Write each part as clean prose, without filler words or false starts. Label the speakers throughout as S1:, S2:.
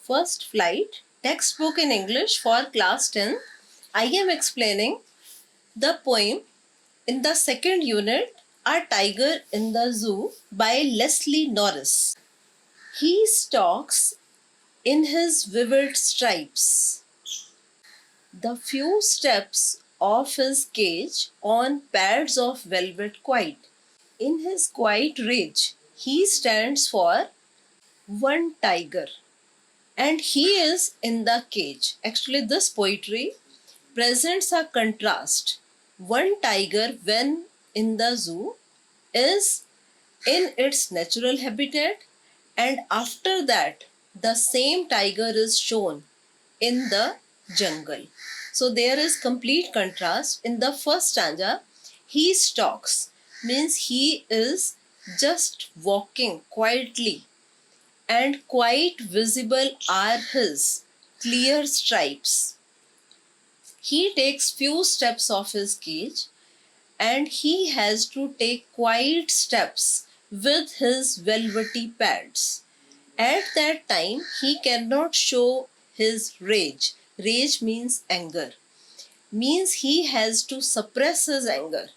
S1: First flight, textbook in English for class 10. I am explaining the poem in the second unit, A Tiger in the Zoo by Leslie Norris. He stalks in his vivid stripes, the few steps of his cage on pads of velvet quiet. In his quiet rage, he stands for one tiger. And he is in the cage. Actually, this poetry presents a contrast. One tiger, when in the zoo, is in its natural habitat, and after that, the same tiger is shown in the jungle. So, there is complete contrast. In the first stanza, he stalks, means he is just walking quietly, and quite visible are his clear stripes. He takes few steps of his cage, and he has to take quiet steps with his velvety pads. At that time, he cannot show his rage. Rage means anger. Means he has to suppress his anger.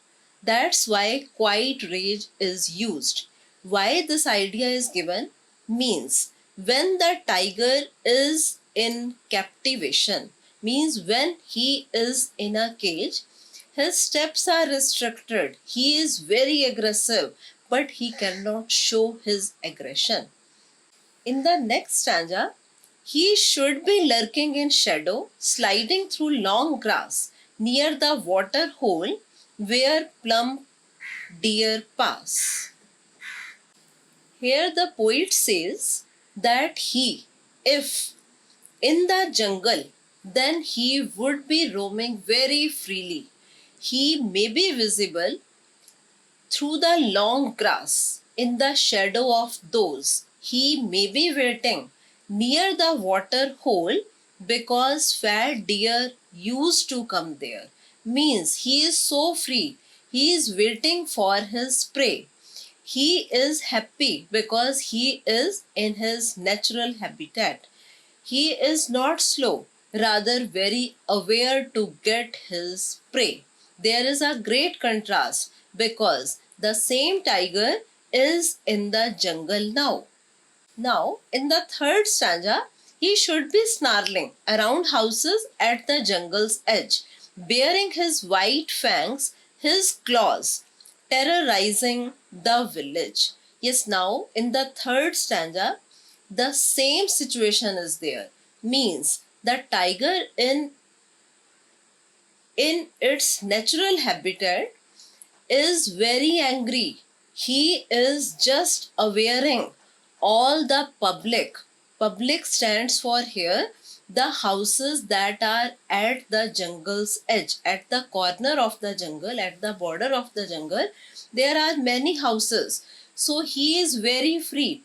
S1: That's why quiet rage is used. Why this idea is given? Means when the tiger is in captivation, means when he is in a cage, his steps are restricted. He is very aggressive, but he cannot show his aggression. In the next stanza, he should be lurking in shadow, sliding through long grass near the water hole where plump deer pass. Here the poet says that he, if in the jungle, then he would be roaming very freely. He may be visible through the long grass in the shadow of those. He may be waiting near the water hole because fat deer used to come there. Means he is so free. He is waiting for his prey. He is happy because he is in his natural habitat. He is not slow, rather very aware to get his prey. There is a great contrast because the same tiger is in the jungle now. Now, in the third stanza, he should be snarling around houses at the jungle's edge, baring his white fangs, his claws, terrorizing the village. Yes, now in the third stanza, the same situation is there. Means the tiger in its natural habitat is very angry. He is just awareing all the public. Public stands for here the houses that are at the jungle's edge, at the corner of the jungle, at the border of the jungle. There are many houses. So he is very free.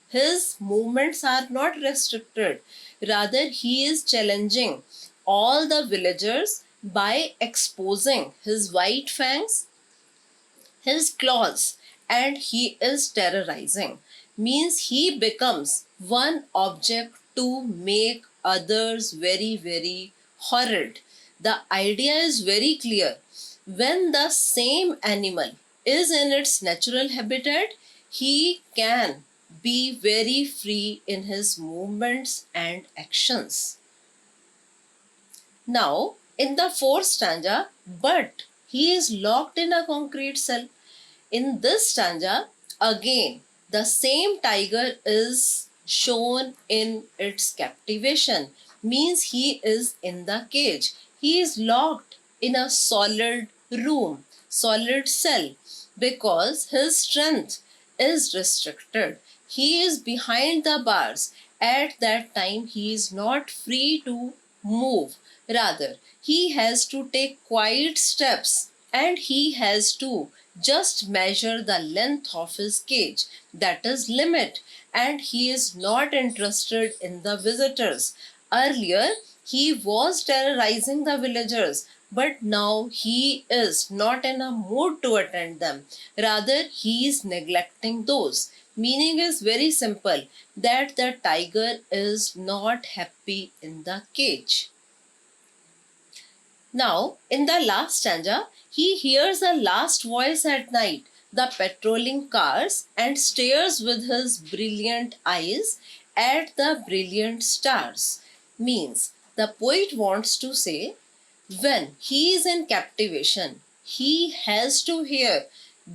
S1: His movements are not restricted. Rather, he is challenging all the villagers by exposing his white fangs, his claws, and he is terrorizing. Means he becomes one object to make others very, very horrid. The idea is very clear. When the same animal is in its natural habitat, he can be very free in his movements and actions. Now, in the fourth stanza, but he is locked in a concrete cell. In this stanza, again, the same tiger is shown in its captivation. Means he is in the cage. He is locked in a solid room, solid cell, because his strength is restricted. He is behind the bars. At that time, he is not free to move. Rather, he has to take quiet steps, and he has to just measure the length of his cage, that is limit, and he is not interested in the visitors. Earlier, he was terrorizing the villagers, but now he is not in a mood to attend them. Rather, he is neglecting those. Meaning is very simple, that the tiger is not happy in the cage. Now, in the last stanza, he hears a last voice at night, the patrolling cars, and stares with his brilliant eyes at the brilliant stars. Means, the poet wants to say, when he is in captivation, he has to hear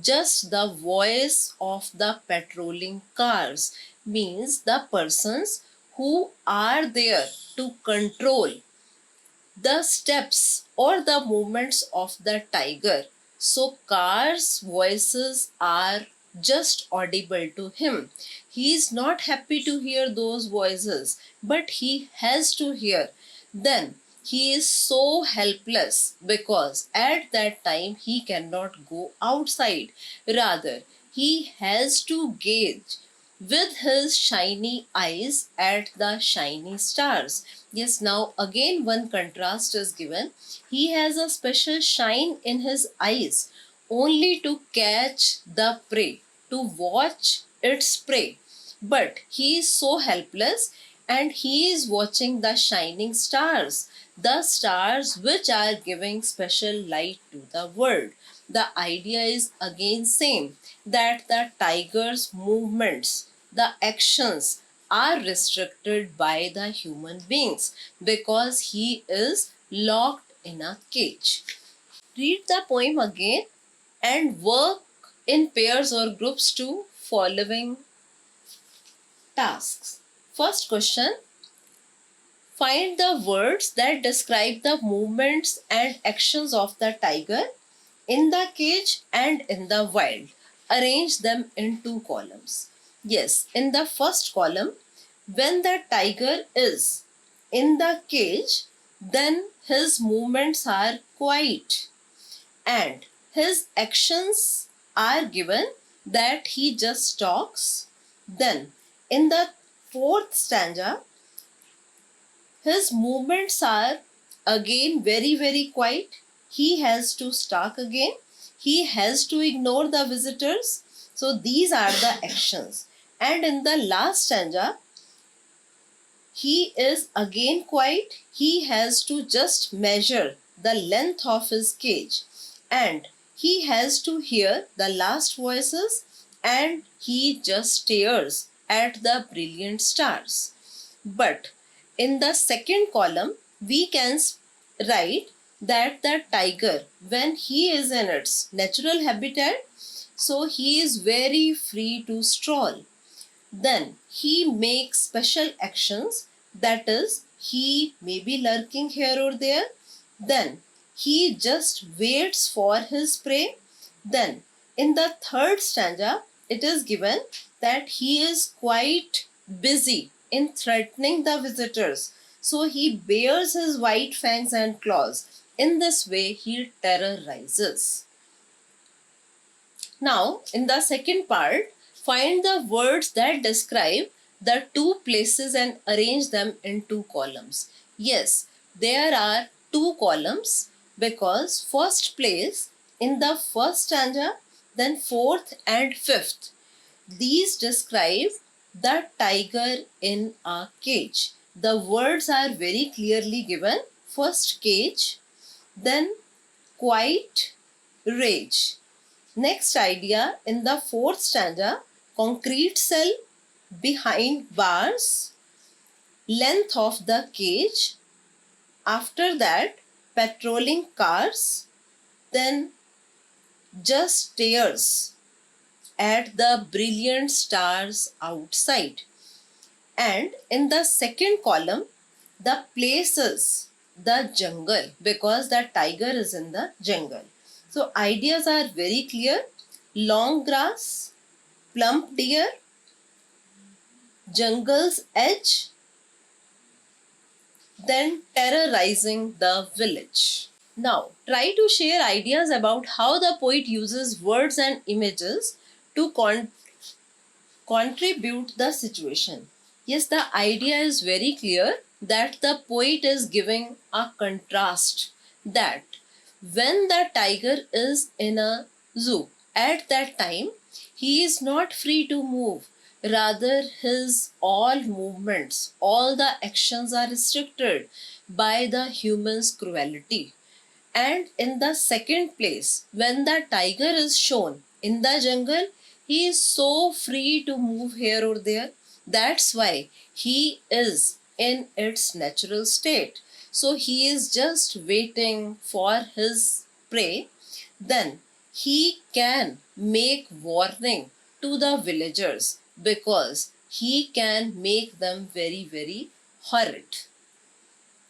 S1: just the voice of the patrolling cars. Means, the persons who are there to control the steps or the movements of the tiger. So cars' voices are just audible to him. He is not happy to hear those voices, but he has to hear. Then he is so helpless because at that time he cannot go outside. Rather, he has to gauge with his shiny eyes at the shiny stars. Yes, now again one contrast is given. He has a special shine in his eyes only to catch the prey, to watch its prey. But he is so helpless and he is watching the shining stars, the stars which are giving special light to the world. The idea is again same, that the tiger's movements, the actions are restricted by the human beings because he is locked in a cage. Read the poem again and work in pairs or groups to following tasks. First question, find the words that describe the movements and actions of the tiger in the cage and in the wild. Arrange them in two columns. Yes, in the first column, when the tiger is in the cage, then his movements are quiet and his actions are given that he just talks. Then, in the fourth stanza, his movements are again very quiet. He has to stalk again. He has to ignore the visitors. So these are the actions. And in the last stanza, he is again quiet. He has to just measure the length of his cage. And he has to hear the last voices and he just stares at the brilliant stars. But in the second column, we can write that the tiger, when he is in its natural habitat, so he is very free to stroll. Then he makes special actions, that is, he may be lurking here or there. Then he just waits for his prey. Then in the third stanza, it is given that he is quite busy in threatening the visitors. So he bares his white fangs and claws. In this way, he terrorizes. Now, in the second part, find the words that describe the two places and arrange them in two columns. Yes, there are two columns because first place in the first stanza, then fourth and fifth. These describe the tiger in a cage. The words are very clearly given. First cage, then quiet, rage. Next idea in the fourth stanza, concrete cell behind bars, length of the cage. After that, patrolling cars, then just stares at the brilliant stars outside. And in the second column, the places, the jungle, because the tiger is in the jungle. So ideas are very clear. Long grass, plump deer, jungle's edge, then terrorizing the village. Now, try to share ideas about how the poet uses words and images to contribute the situation. Yes, the idea is very clear that the poet is giving a contrast, that when the tiger is in a zoo, at that time he is not free to move. Rather, his all movements, all the actions are restricted by the human's cruelty. And in the second place, when the tiger is shown in the jungle, he is so free to move here or there. That's why he is in its natural state. So he is just waiting for his prey. Then he can make warning to the villagers because he can make them very, very horrid.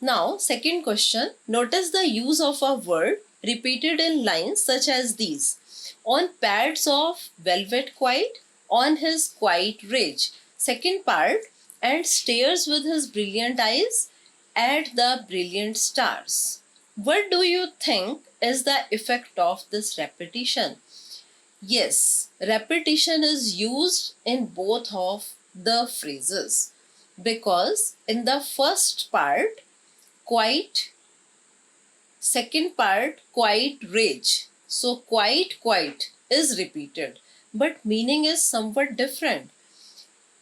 S1: Now, second question. Notice the use of a word repeated in lines such as these. On pads of velvet quiet, on his quiet rage. Second part, and stares with his brilliant eyes at the brilliant stars. What do you think is the effect of this repetition? Yes, repetition is used in both of the phrases because in the first part, quiet, second part, quiet rage. So quiet is repeated, but meaning is somewhat different.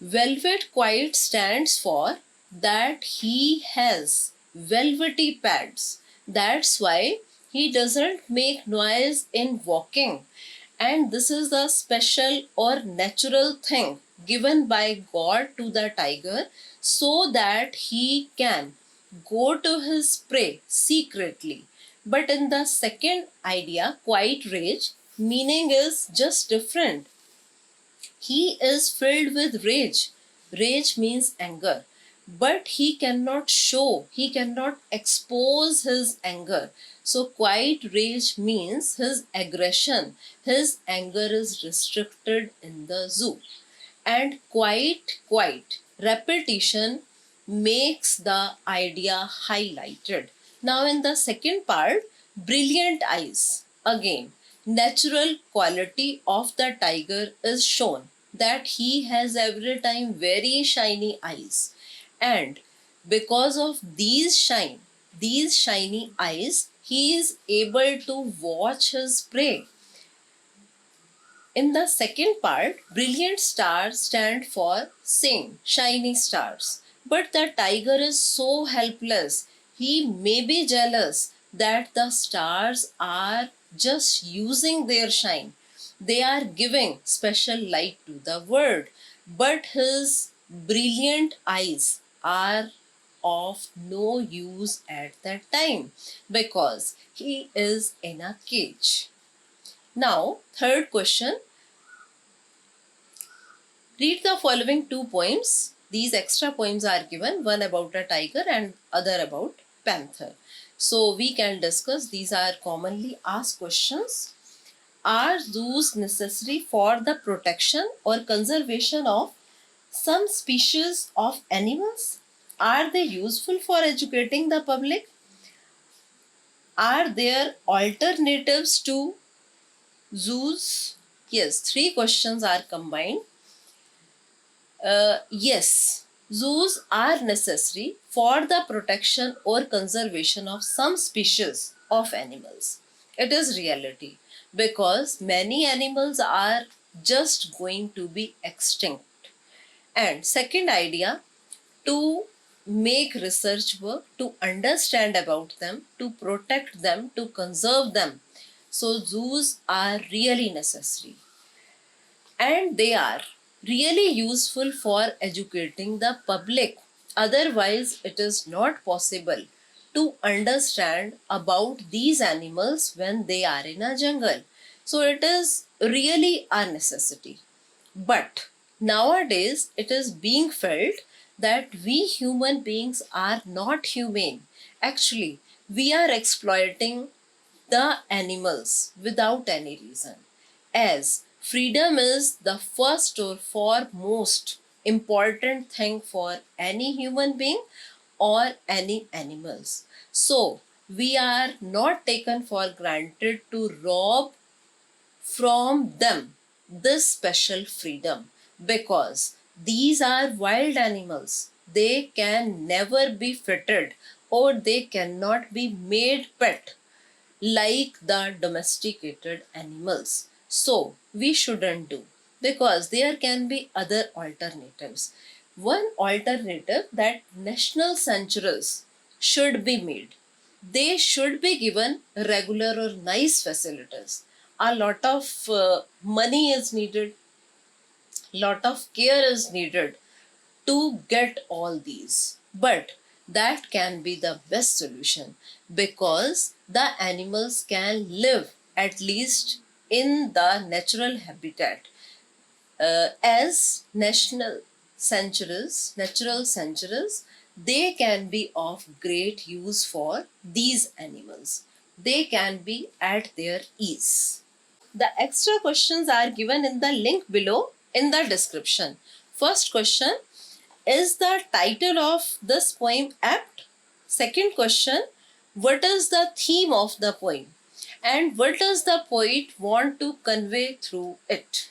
S1: Velvet quiet stands for that he has velvety pads. That's why he doesn't make noise in walking. And this is the special or natural thing given by God to the tiger so that he can go to his prey secretly. But in the second idea, quiet rage, meaning is just different. He is filled with rage. Rage means anger. But he cannot show, he cannot expose his anger. So, quiet rage means his aggression, his anger is restricted in the zoo. And quiet, repetition makes the idea highlighted. Now, in the second part, brilliant eyes. Again, natural quality of the tiger is shown that he has every time very shiny eyes. And because of these shiny eyes, he is able to watch his prey. In the second part, brilliant stars stand for same, shiny stars. But the tiger is so helpless. He may be jealous that the stars are just using their shine. They are giving special light to the world. But his brilliant eyes are of no use at that time because he is in a cage. Now, third question. Read the following two poems. These extra poems are given, one about a tiger and other about panther. So we can discuss. These are commonly asked questions. Are zoos necessary for the protection or conservation of some species of animals? Are they useful for educating the public? Are there alternatives to zoos? Yes, three questions are combined. Yes, zoos are necessary for the protection or conservation of some species of animals. It is reality because many animals are just going to be extinct. And second idea, to make research work, to understand about them, to protect them, to conserve them. So zoos are really necessary and they are really useful for educating the public. Otherwise, it is not possible to understand about these animals when they are in a jungle. So, it is really a necessity. But nowadays, it is being felt that we human beings are not humane. Actually, we are exploiting the animals without any reason, as freedom is the first or foremost important thing for any human being or any animals. So we are not taken for granted to rob from them this special freedom because these are wild animals. They can never be fitted or they cannot be made pet like the domesticated animals. So we shouldn't do, because there can be other alternatives. One alternative, that national sanctuaries should be made. They should be given regular or nice facilities. A lot of money is needed, lot of care is needed to get all these. But that can be the best solution, because the animals can live at least in the natural habitat. As natural sanctuaries, they can be of great use for these animals. They can be at their ease. The extra questions are given in the link below in the description. First question: is the title of this poem apt? Second question: what is the theme of the poem? And what does the poet want to convey through it?